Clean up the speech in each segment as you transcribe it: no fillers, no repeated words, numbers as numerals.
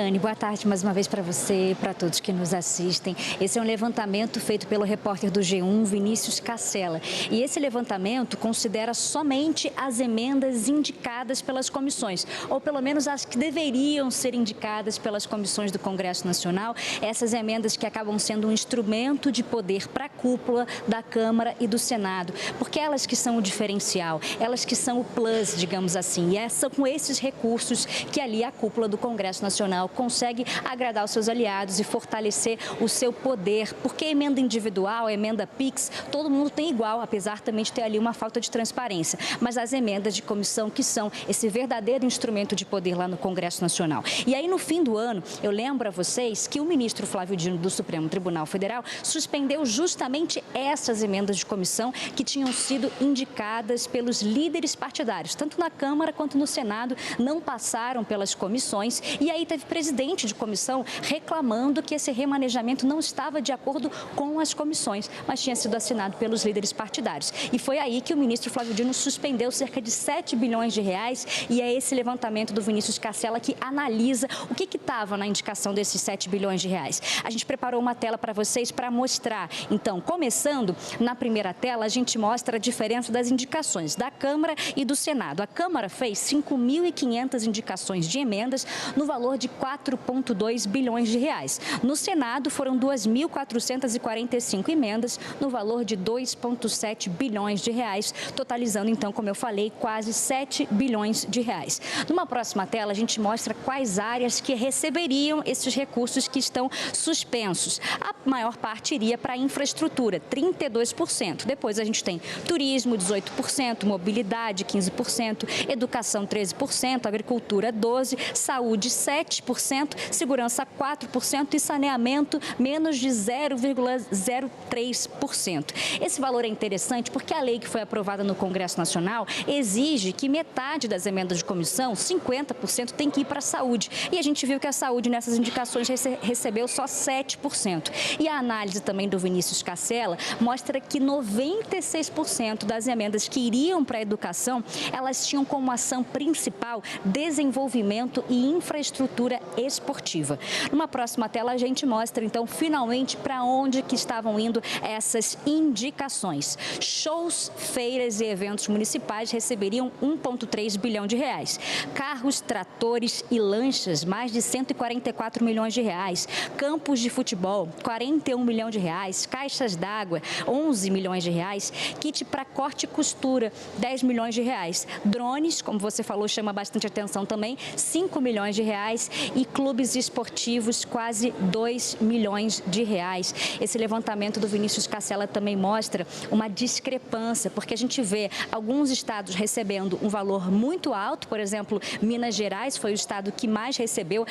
Leilane, boa tarde mais uma vez para você e para todos que nos assistem. Esse é um levantamento feito pelo repórter do G1, Vinícius Cassella. E esse levantamento considera somente as emendas indicadas pelas comissões, ou pelo menos as que deveriam ser indicadas pelas comissões do Congresso Nacional. Essas emendas que acabam sendo um instrumento de poder para a cúpula da Câmara e do Senado, porque elas que são o diferencial, elas que são o plus, digamos assim. E é com esses recursos que ali a cúpula do Congresso Nacional consegue agradar os seus aliados e fortalecer o seu poder, porque emenda individual, emenda PIX, todo mundo tem igual, apesar também de ter ali uma falta de transparência. Mas as emendas de comissão que são esse verdadeiro instrumento de poder lá no Congresso Nacional. E aí, no fim do ano, eu lembro a vocês que o ministro Flávio Dino do Supremo Tribunal Federal suspendeu justamente essas emendas de comissão que tinham sido indicadas pelos líderes partidários, tanto na Câmara quanto no Senado, não passaram pelas comissões. E aí teve presidente de comissão reclamando que esse remanejamento não estava de acordo com as comissões, mas tinha sido assinado pelos líderes partidários. E foi aí que o ministro Flávio Dino suspendeu cerca de 7 bilhões de reais, e é esse levantamento do Vinícius Cassella que analisa o que estava na indicação desses 7 bilhões de reais. A gente preparou uma tela para vocês para mostrar. Então, começando na primeira tela, a gente mostra a diferença das indicações da Câmara e do Senado. A Câmara fez 5.500 indicações de emendas no valor de 4,2 bilhões de reais. No Senado, foram 2.445 emendas no valor de 2,7 bilhões de reais, totalizando, então, como eu falei, quase 7 bilhões de reais. Numa próxima tela, a gente mostra quais áreas que receberiam esses recursos que estão suspensos. A maior parte iria para a infraestrutura, 32%. Depois a gente tem turismo, 18%, mobilidade, 15%, educação, 13%, agricultura, 12%, saúde, 7%, segurança, 4% e saneamento, menos de 0,03%. Esse valor é interessante porque a lei que foi aprovada no Congresso Nacional exige que metade das emendas de comissão, 50%, tem que ir para a saúde. E a gente viu que a saúde nessas indicações recebeu só 7%. E a análise também do Vinícius Cassella mostra que 96% das emendas que iriam para a educação, elas tinham como ação principal desenvolvimento e infraestrutura esportiva. Numa próxima tela, a gente mostra, então, finalmente, para onde que estavam indo essas indicações. Shows, feiras e eventos municipais receberiam 1,3 bilhão de reais. Carros, tratores e lanchas, mais de 144 milhões de reais. Campos de futebol, 41 milhões de reais. Caixas d'água, 11 milhões de reais. Kit para corte e costura, 10 milhões de reais. Drones, como você falou, chama bastante atenção também, 5 milhões de reais. E clubes esportivos, quase 2 milhões de reais. Esse levantamento do Vinícius Cassella também mostra uma discrepância, porque a gente vê alguns estados recebendo um valor muito alto. Por exemplo, Minas Gerais foi o estado que mais recebeu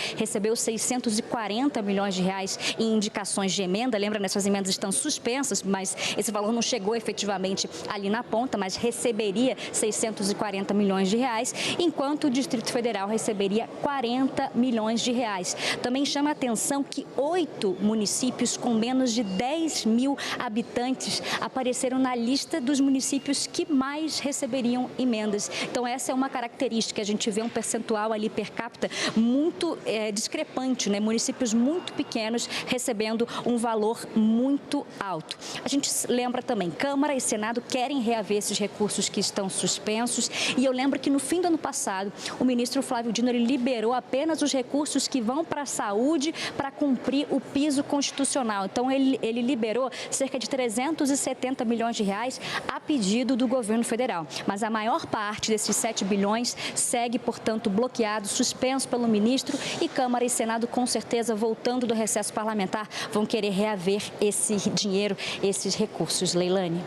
640 milhões de reais em indicações de emenda. Lembra, essas emendas estão suspensas, mas esse valor não chegou efetivamente ali na ponta, mas receberia 640 milhões de reais, enquanto o Distrito Federal receberia 40 milhões de reais. Também chama a atenção que 8 municípios com menos de 10 mil habitantes apareceram na lista dos municípios que mais receberiam emendas. Então, essa é uma característica. A gente vê um percentual ali per capita muito discrepante, né? Municípios muito pequenos recebendo um valor muito alto. A gente lembra também, Câmara e Senado querem reaver esses recursos que estão suspensos. E eu lembro que no fim do ano passado, o ministro Flávio Dino liberou apenas os recursos que vão para a saúde para cumprir o piso constitucional. Então, ele liberou cerca de 370 milhões de reais a pedido do governo federal. Mas a maior parte desses 7 bilhões segue, portanto, bloqueado, suspenso pelo ministro, e Câmara e Senado, com certeza, voltando do recesso parlamentar, vão querer reaver esse dinheiro, esses recursos. Leilane.